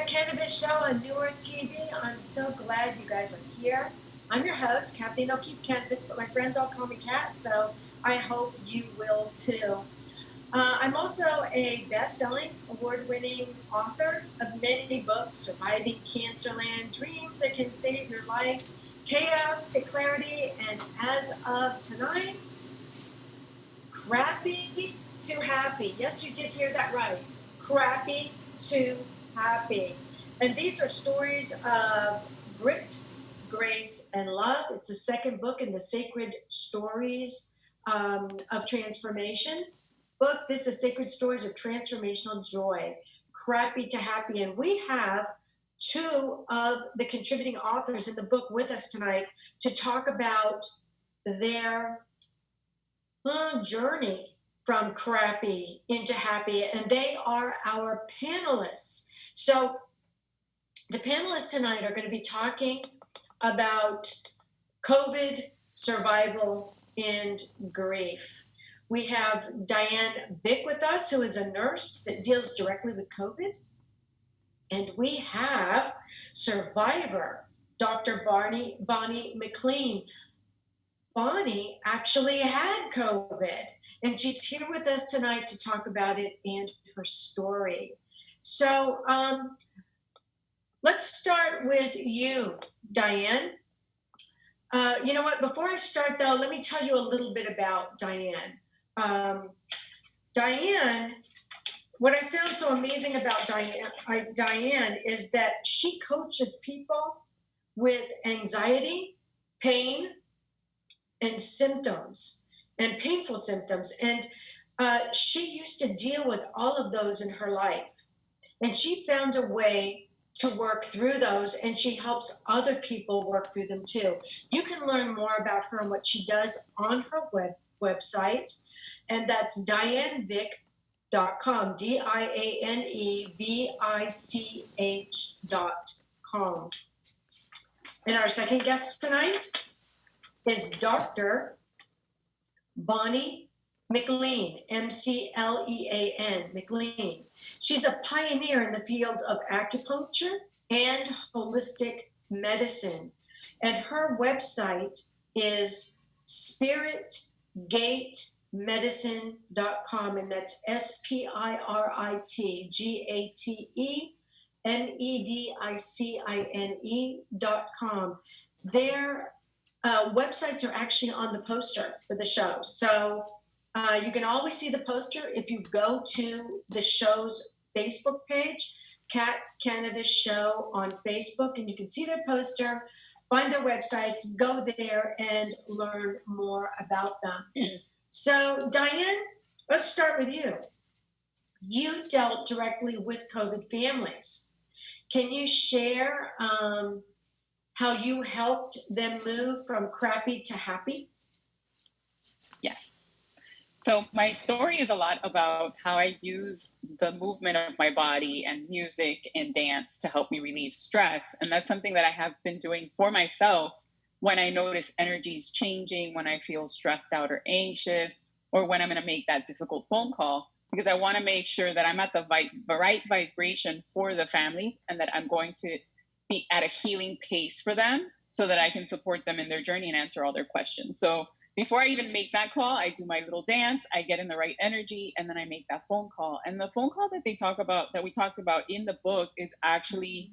Kanavos show on New Earth TV. I'm so glad you guys are here. I'm your host, Kathleen O'Keefe Kanavos, but my friends all call me Kat, so I hope you will too. I'm also a best-selling, award-winning author of many books: Surviving Cancerland, Dreams That Can Save Your Life, Chaos to Clarity, and as of tonight, Crappy to Happy. Yes, you did hear that right. Crappy to Happy. And these are stories of grit, grace, and love. It's the second book in the Sacred Stories of Transformation book. This is Sacred Stories of Transformational Joy, Crappy to Happy. And we have two of the contributing authors in the book with us tonight to talk about their journey from crappy into happy, and they are our panelists. So the panelists tonight are going to be talking about COVID, survival, and grief. We have Diane Vich with us, who is a nurse that deals directly with COVID. And we have survivor, Dr. Bonnie McLean. Bonnie actually had COVID, and she's here with us tonight to talk about it and her story. So let's start with you, Diane. You know what? Before I start, though, let me tell you a little bit about Diane. Diane, what I found so amazing about Diane is that she coaches people with anxiety, pain, and symptoms, and painful symptoms. And she used to deal with all of those in her life. And she found a way to work through those, and she helps other people work through them too. You can learn more about her and what she does on her website, and that's DianeVich.com, DianeVich.com. And our second guest tonight is Dr. Bonnie McLean, McLean, McLean. She's a pioneer in the field of acupuncture and holistic medicine. And her website is spiritgatemedicine.com, and that's SpiritGatemedicine.com. Their websites are actually on the poster for the show. So you can always see the poster if you go to the show's Facebook page, Kat Kanavos Show on Facebook, and you can see their poster, find their websites, go there, and learn more about them. So, Diane, let's start with you. You dealt directly with COVID families. Can you share how you helped them move from crappy to happy? Yes. So my story is a lot about how I use the movement of my body and music and dance to help me relieve stress. And that's something that I have been doing for myself when I notice energies changing, when I feel stressed out or anxious, or when I'm going to make that difficult phone call, because I want to make sure that I'm at the right vibration for the families, and that I'm going to be at a healing pace for them so that I can support them in their journey and answer all their questions. So before I even make that call, I do my little dance, I get in the right energy, and then I make that phone call. And the phone call that we talked about in the book is actually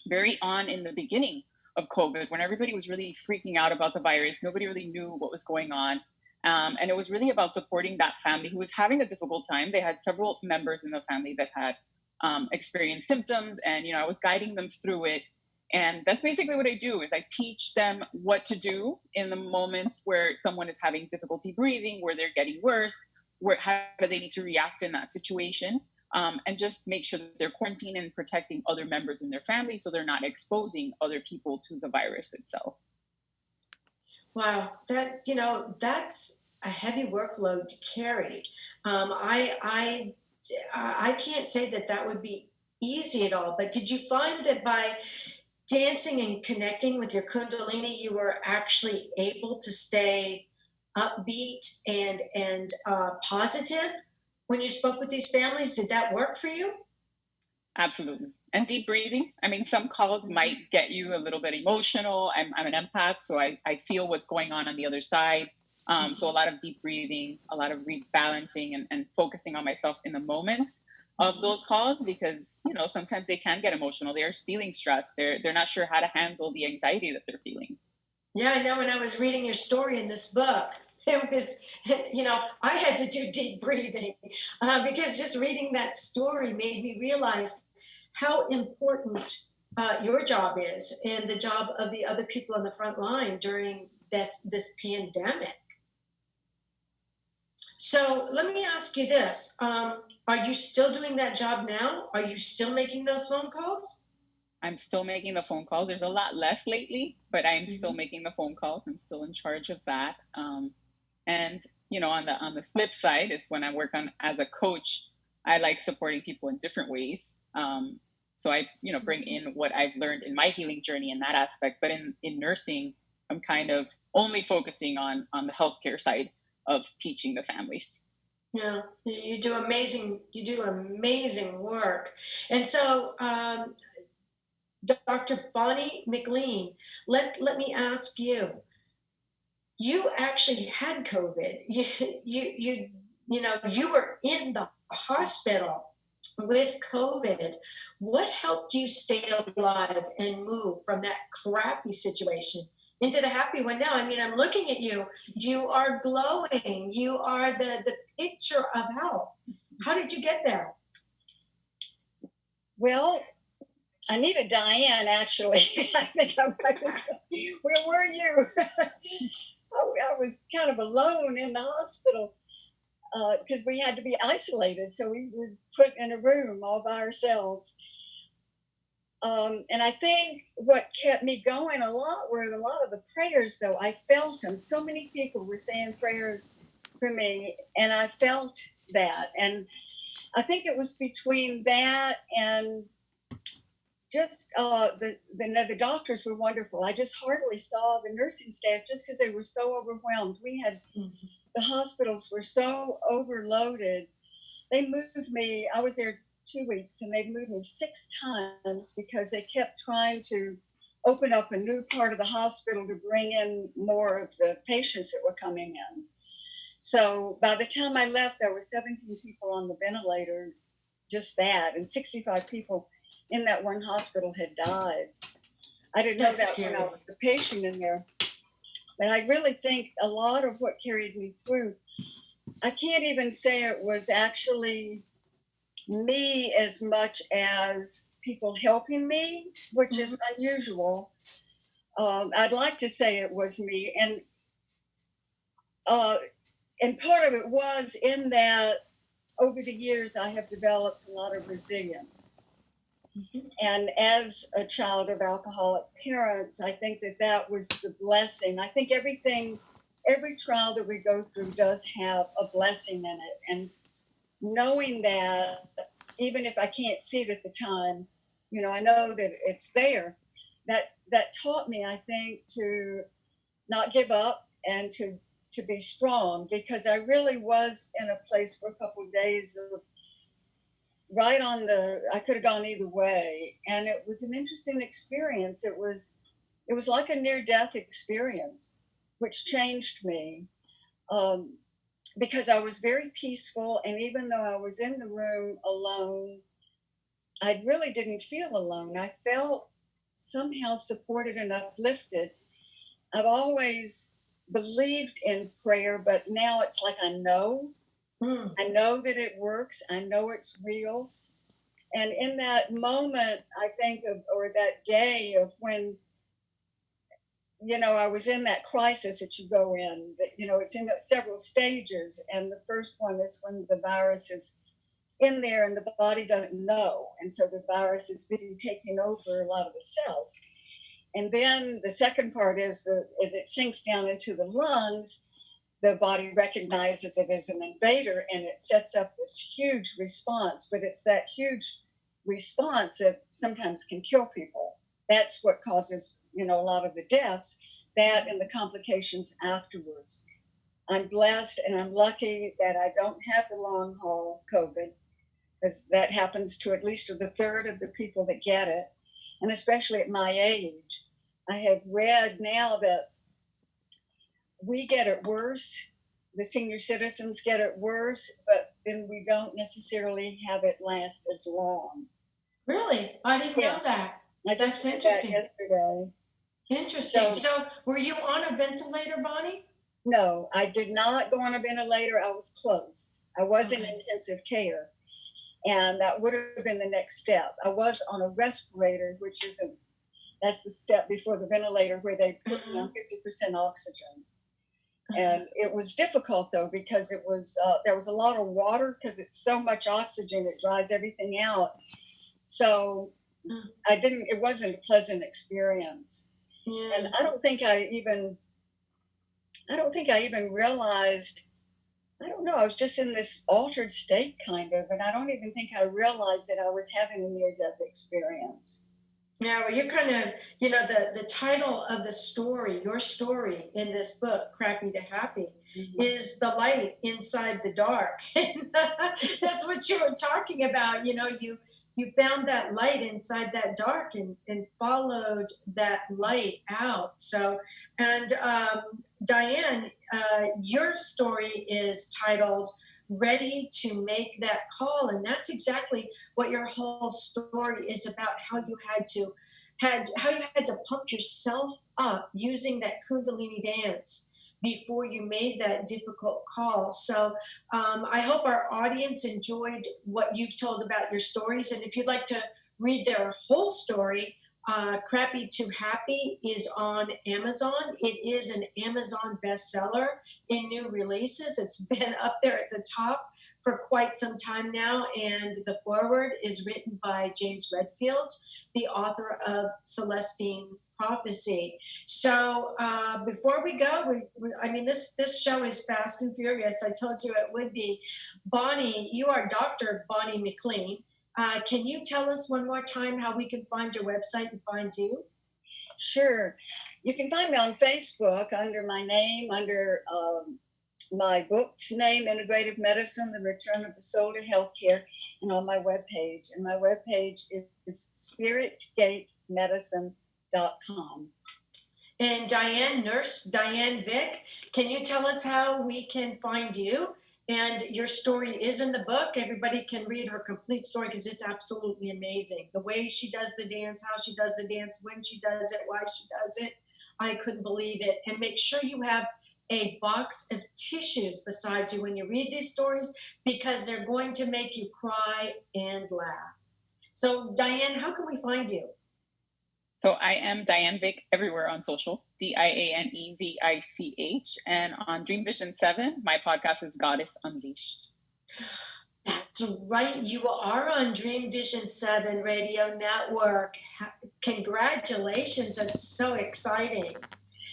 very on in the beginning of COVID, when everybody was really freaking out about the virus. Nobody really knew what was going on. And it was really about supporting that family who was having a difficult time. They had several members in the family that had experienced symptoms, and I was guiding them through it. And that's basically what I do, is I teach them what to do in the moments where someone is having difficulty breathing, where they're getting worse, how do they need to react in that situation, and just make sure that they're quarantining and protecting other members in their family so they're not exposing other people to the virus itself. Wow, that's a heavy workload to carry. I can't say that would be easy at all, but did you find that by dancing and connecting with your Kundalini, you were actually able to stay upbeat and positive when you spoke with these families? Did that work for you? Absolutely. And deep breathing. I mean, some calls might get you a little bit emotional. I'm an empath, so I feel what's going on the other side. So a lot of deep breathing, a lot of rebalancing and focusing on myself in the moments of those calls, because sometimes they can get emotional. They're feeling stressed. They're not sure how to handle the anxiety that they're feeling. Yeah, I know. When I was reading your story in this book, it was, I had to do deep breathing because just reading that story made me realize how important your job is and the job of the other people on the front line during this pandemic. So let me ask you this: are you still doing that job now? Are you still making those phone calls? I'm still making the phone calls. There's a lot less lately, but I'm still Mhm. making the phone calls. I'm still in charge of that. And on the flip side is when I work on as a coach, I like supporting people in different ways. So I bring in what I've learned in my healing journey in that aspect. But in nursing, I'm kind of only focusing on the healthcare side of teaching the families. Yeah, you do amazing. You do amazing work. And so, Dr. Bonnie McLean, let me ask you. You actually had COVID. You were in the hospital with COVID. What helped you stay alive and move from that crappy situation into the happy one now? I mean, I'm looking at you. You are glowing. You are the picture of health. How did you get there? Well, I needed Diane, actually. I think where were you? I was kind of alone in the hospital because we had to be isolated. So we were put in a room all by ourselves. And I think what kept me going a lot were a lot of the prayers, though. I felt them. So many people were saying prayers for me, and I felt that. And I think it was between that and just the doctors were wonderful. I just hardly saw the nursing staff just because they were so overwhelmed. We had the hospitals were so overloaded. They moved me. I was there 2 weeks, and they moved me 6 times because they kept trying to open up a new part of the hospital to bring in more of the patients that were coming in. So by the time I left, there were 17 people on the ventilator, just that, and 65 people in that one hospital had died. I didn't know that when I was a patient in there. But I really think a lot of what carried me through, I can't even say it was actually me as much as people helping me, which is unusual. I'd like to say it was me. And part of it was in that over the years, I have developed a lot of resilience. And as a child of alcoholic parents, I think that was the blessing. I think every trial that we go through does have a blessing in it. And knowing that, even if I can't see it at the time, I know that it's there. That taught me, I think, to not give up and to be strong, because I really was in a place for a couple of days of I could have gone either way, and it was an interesting experience. It was like a near-death experience, which changed me, because I was very peaceful, and even though I was in the room alone, I really didn't feel alone. I felt somehow supported and uplifted. I've always believed in prayer, but now it's like I know that it works. I know it's real. And in that moment, I think or that day of when, I was in that crisis that you go in, that, it's in several stages. And the first one is when the virus is in there and the body doesn't know. And so the virus is busy taking over a lot of the cells. And then the second part is as it sinks down into the lungs, the body recognizes it as an invader and it sets up this huge response. But it's that huge response that sometimes can kill people. That's what causes, a lot of the deaths, that and the complications afterwards. I'm blessed and I'm lucky that I don't have the long haul COVID. because that happens to at least a third of the people that get it. And especially at my age, I have read now that we get it worse. The senior citizens get it worse, but then we don't necessarily have it last as long. Really? I didn't know that. That's interesting. Yesterday. Interesting. So were you on a ventilator, Bonnie? No, I did not go on a ventilator. I was close. I was in intensive care, and that would have been the next step. I was on a respirator, which isn't, that's the step before the ventilator where they put me on 50% oxygen. And it was difficult though, because it was, there was a lot of water because it's so much oxygen, it dries everything out. So it wasn't a pleasant experience. Yeah. And I don't think I even realized, I don't know, I was just in this altered state kind of, and I don't even think I realized that I was having a near-death experience. Yeah, well, you're kind of, the title of the story, your story in this book, Crappy to Happy, is the light inside the dark. And that's what you were talking about. You found that light inside that dark and followed that light out. So, and Diane, your story is titled Ready to Make That Call. And that's exactly what your whole story is about, how you had to pump yourself up using that Kundalini dance before you made that difficult call. So I hope our audience enjoyed what you've told about your stories. And if you'd like to read their whole story, Crappy to Happy is on Amazon. It is an Amazon bestseller in new releases. It's been up there at the top for quite some time now. And the foreword is written by James Redfield, the author of Celestine Prophecy. So before we go, this show is fast and furious. I told you it would be. Bonnie, you are Dr. Bonnie McLean. Can you tell us one more time how we can find your website and find you? Sure. You can find me on Facebook under my name, under my book's name, Integrative Medicine, The Return of the Soul to Healthcare, and on my webpage. And my webpage is spiritgatemedicine.com. And Diane, Nurse Diane Vich, can you tell us how we can find you? And your story is in the book. Everybody can read her complete story because it's absolutely amazing. The way she does the dance, how she does the dance, when she does it, why she does it. I couldn't believe it. And make sure you have a box of tissues beside you when you read these stories, because they're going to make you cry and laugh. So Diane, how can we find you? So I am Diane Vich everywhere on social, DianeVich. And on Dream Vision 7, my podcast is Goddess Unleashed. That's right. You are on Dream Vision 7 Radio Network. Congratulations. That's so exciting.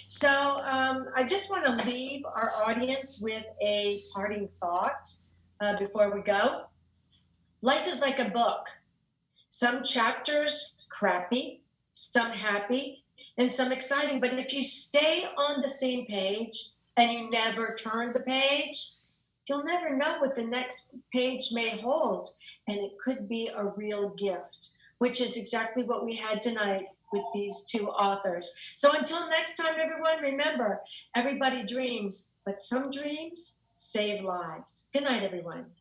So I just want to leave our audience with a parting thought before we go. Life is like a book. Some chapters crappy, some happy, and some exciting. But if you stay on the same page and you never turn the page, you'll never know what the next page may hold. And it could be a real gift, which is exactly what we had tonight with these two authors. So until next time, everyone, remember, everybody dreams, but some dreams save lives. Good night, everyone.